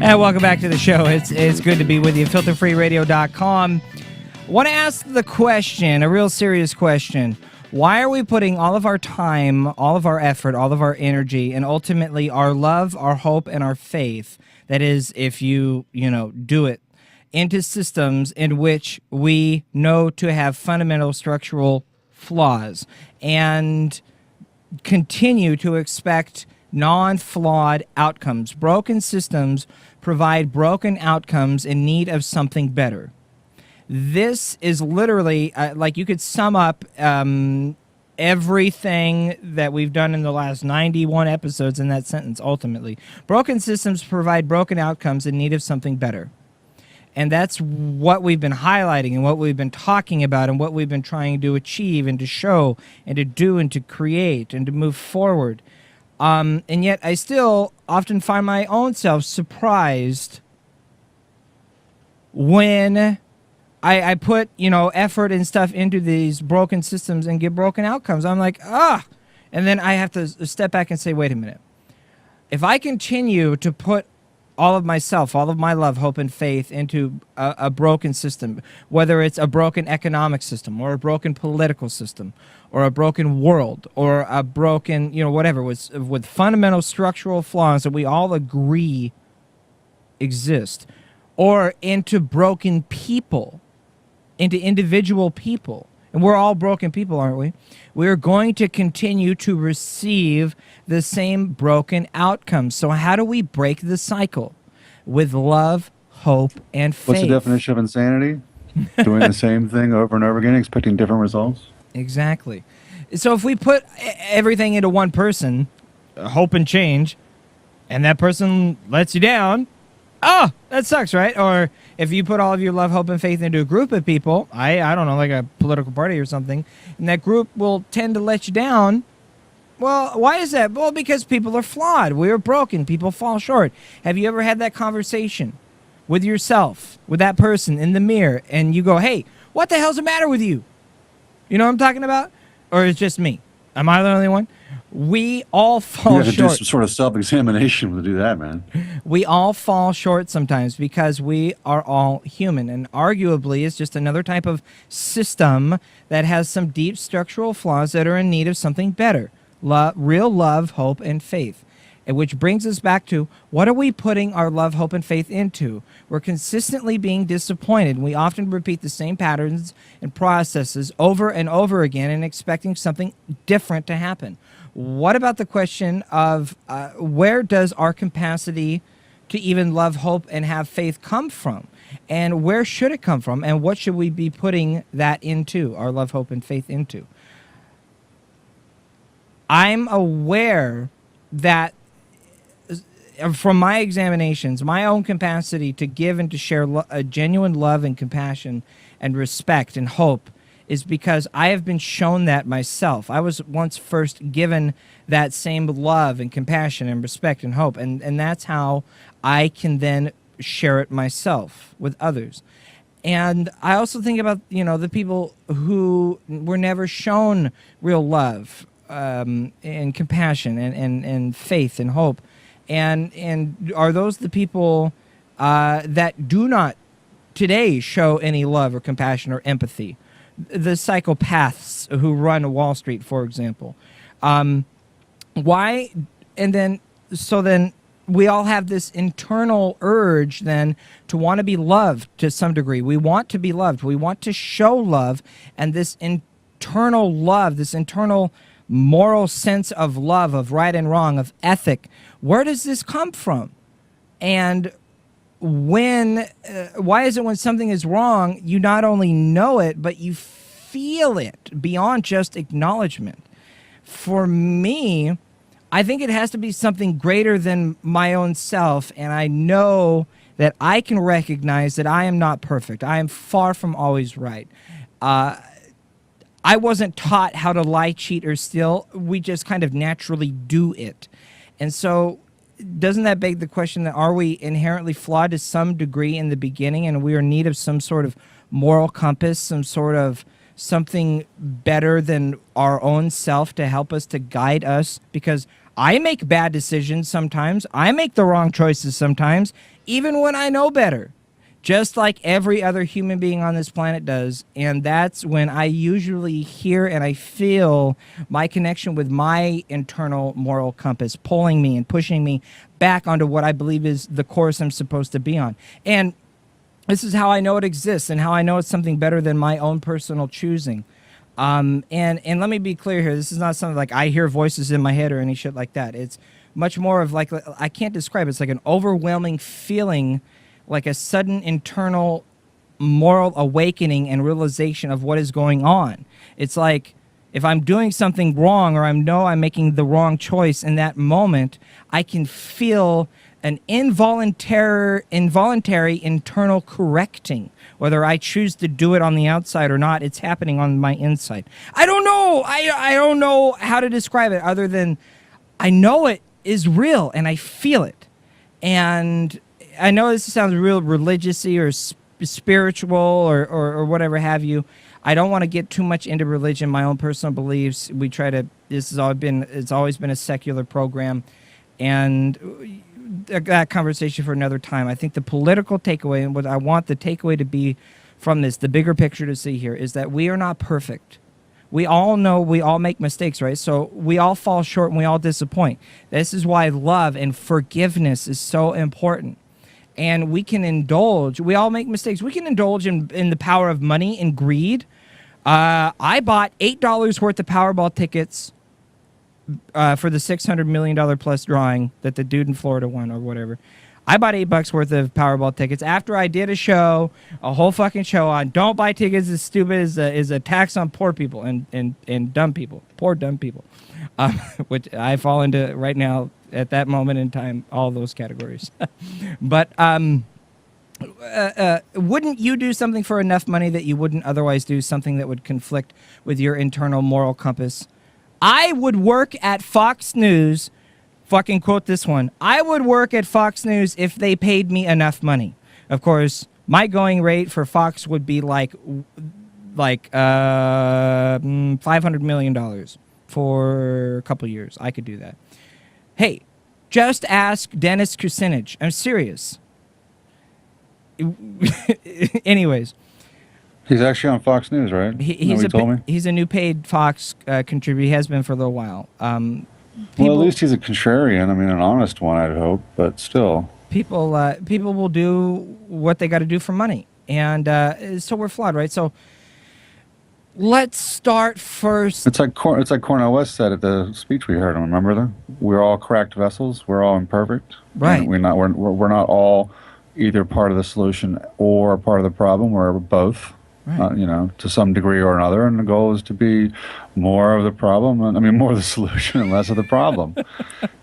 And welcome back to the show. It's good to be with you. FilterFreeRadio.com. Want to ask the question, a real serious question. Why are we putting all of our time, all of our effort, all of our energy, and ultimately our love, our hope, and our faith, that is, if you do it, into systems in which we know to have fundamental structural flaws and continue to expect non-flawed outcomes? Broken systems provide broken outcomes in need of something better. This is literally, like you could sum up everything that we've done in the last 91 episodes in that sentence, ultimately. Broken systems provide broken outcomes in need of something better. And that's what we've been highlighting and what we've been talking about and what we've been trying to achieve and to show and to do and to create and to move forward. And yet I still often find my own self surprised when I put, effort and stuff into these broken systems and get broken outcomes. I'm like, and then I have to step back and say, wait a minute. If I continue to put all of myself, all of my love, hope, and faith into a broken system, whether it's a broken economic system or a broken political system or a broken world or a broken, whatever, with fundamental structural flaws that we all agree exist, or into broken people, into individual people, and we're all broken people, aren't we? We're going to continue to receive the same broken outcomes. So how do we break the cycle? With love, hope, and faith. What's the definition of insanity? Doing the same thing over and over again, expecting different results? Exactly. So if we put everything into one person, hope and change, and that person lets you down, that sucks, right? Or if you put all of your love, hope, and faith into a group of people, I don't know, like a political party or something, and that group will tend to let you down. Well, why is that? Well, because people are flawed. We are broken. People fall short. Have you ever had that conversation with yourself, with that person in the mirror, and you go, hey, what the hell's the matter with you? You know what I'm talking about? Or it's just me? Am I the only one? We all fall short. You have to do some sort of self-examination to do that, man. We all fall short sometimes because we are all human, and arguably it's just another type of system that has some deep structural flaws that are in need of something better. Real love, hope, and faith. And which brings us back to, what are we putting our love, hope, and faith into? We're consistently being disappointed. We often repeat the same patterns and processes over and over again and expecting something different to happen. What about the question of where does our capacity to even love, hope, and have faith come from? And where should it come from? And what should we be putting that into, our love, hope, and faith into? I'm aware that from my examinations, my own capacity to give and to share a genuine love and compassion and respect and hope is because I have been shown that myself. I was once first given that same love and compassion and respect and hope, and that's how I can then share it myself with others. And I also think about, the people who were never shown real love and compassion and faith and hope. And are those the people that do not today show any love or compassion or empathy? The psychopaths who run Wall Street, for example. Why? And then, so then we all have this internal urge then to want to be loved to some degree. We want to be loved. We want to show love. And this internal love, this internal moral sense of love, of right and wrong, of ethic, where does this come from? And why is it when something is wrong, you not only know it, but you feel it beyond just acknowledgement? For me, I think it has to be something greater than my own self, and I know that I can recognize that I am not perfect. I am far from always right. I wasn't taught how to lie, cheat, or steal. We just kind of naturally do it. And so doesn't that beg the question that are we inherently flawed to some degree in the beginning, and we are in need of some sort of moral compass, some sort of something better than our own self to help us, to guide us? Because I make bad decisions sometimes. I make the wrong choices sometimes, even when I know better, just like every other human being on this planet does. And that's when I usually hear and I feel my connection with my internal moral compass pulling me and pushing me back onto what I believe is the course I'm supposed to be on. And this is how I know it exists and how I know it's something better than my own personal choosing. And let me be clear here. This is not something like I hear voices in my head or any shit like that. It's much more of like, I can't describe it. It's like an overwhelming feeling, like a sudden internal moral awakening and realization of what is going on. It's like if I'm doing something wrong or I know I'm making the wrong choice in that moment, I can feel an involuntary internal correcting. Whether I choose to do it on the outside or not, it's happening on my inside. I don't know. I don't know how to describe it other than I know it is real and I feel it. And I know this sounds real religious-y or spiritual or whatever have you. I don't want to get too much into religion, my own personal beliefs. We try to, it's always been a secular program. And that conversation for another time. I think the political takeaway and what I want the takeaway to be from this, the bigger picture to see here, is that we are not perfect. We all know we all make mistakes, right? So we all fall short and we all disappoint. This is why love and forgiveness is so important. And we can indulge. We all make mistakes. We can indulge in the power of money and greed. I bought $8 worth of Powerball tickets for the $600 million plus drawing that the dude in Florida won or whatever. I bought $8 worth of Powerball tickets after I did a whole fucking show on don't buy tickets as stupid is a tax on poor people and dumb people, poor dumb people, which I fall into right now at that moment in time, all those categories. But wouldn't you do something for enough money that you wouldn't otherwise do, something that would conflict with your internal moral compass? I would work at Fox News, fucking quote this one, I would work at Fox News if they paid me enough money. Of course, my going rate for Fox would be like $500 million for a couple years. I could do that. Hey, just ask Dennis Kucinich. I'm serious. Anyways. He's actually on Fox News, right? He's a new paid Fox contributor. He has been for a little while. Well, at least he's a contrarian. I mean, an honest one, I'd hope, but still. People will do what they got to do for money, and so we're flawed, right? So let's start first. It's like Cornel West said at the speech we heard him. Remember that? We're all cracked vessels. We're all imperfect. Right. We're not all either part of the solution or part of the problem. We're both. Right. To some degree or another, and the goal is to be more of the problem. More of the solution and less of the problem.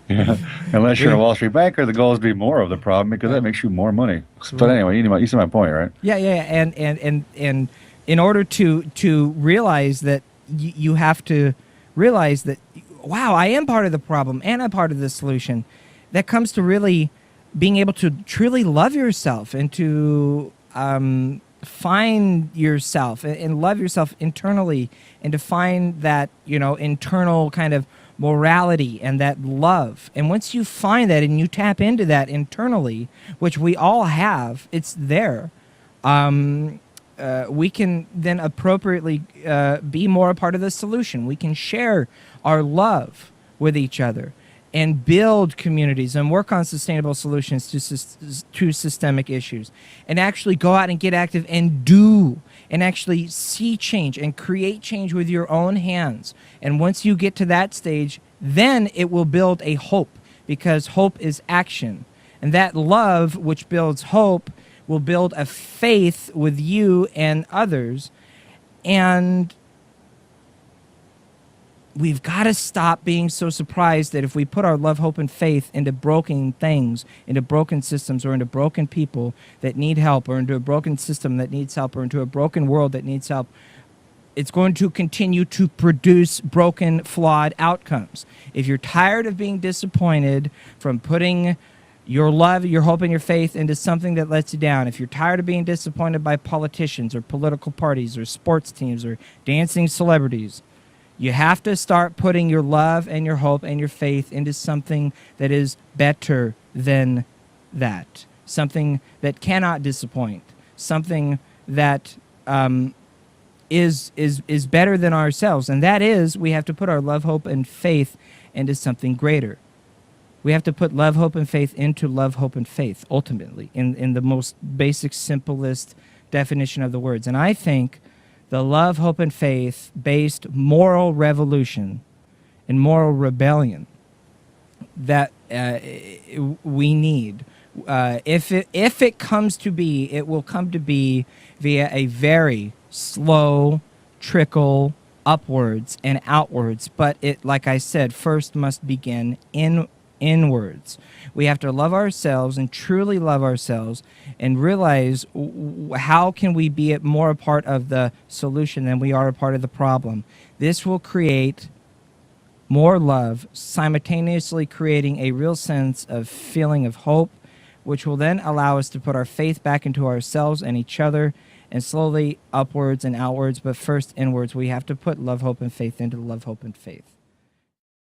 Unless you're a Wall Street banker, the goal is to be more of the problem because that makes you more money. But anyway, you see my point, right? Yeah, and in order to realize that, you have to realize that, wow, I am part of the problem and I'm part of the solution. That comes to really being able to truly love yourself and to find yourself and love yourself internally, and to find that internal kind of morality and that love. And once you find that and you tap into that internally, which we all have, it's there, we can then appropriately be more a part of the solution. We can share our love with each other and build communities and work on sustainable solutions to systemic issues, and actually go out and get active and do, and actually see change and create change with your own hands. And once you get to that stage, then it will build a hope, because hope is action. And that love, which builds hope, will build a faith with you and others. And we've got to stop being so surprised that if we put our love, hope, and faith into broken things, into broken systems, or into broken people that need help, or into a broken system that needs help, or into a broken world that needs help, it's going to continue to produce broken, flawed outcomes. If you're tired of being disappointed from putting your love, your hope, and your faith into something that lets you down, if you're tired of being disappointed by politicians or political parties or sports teams or dancing celebrities, You have to start putting your love and your hope and your faith into something that is better than that, something that cannot disappoint, something that is better than ourselves, and that is we have to put our love, hope, and faith into something greater. We have to put love, hope, and faith into love, hope, and faith, ultimately, in the most basic, simplest definition of the words. And I think the love, hope, and faith-based moral revolution and moral rebellion that we need, if it comes to be, it will come to be via a very slow trickle upwards and outwards. But it, like I said, first must begin inwards. We have to love ourselves and truly love ourselves and realize how can we be more a part of the solution than we are a part of the problem. This will create more love, simultaneously creating a real sense of feeling of hope, which will then allow us to put our faith back into ourselves and each other, and slowly upwards and outwards, but first inwards. We have to put love, hope, and faith into love, hope, and faith.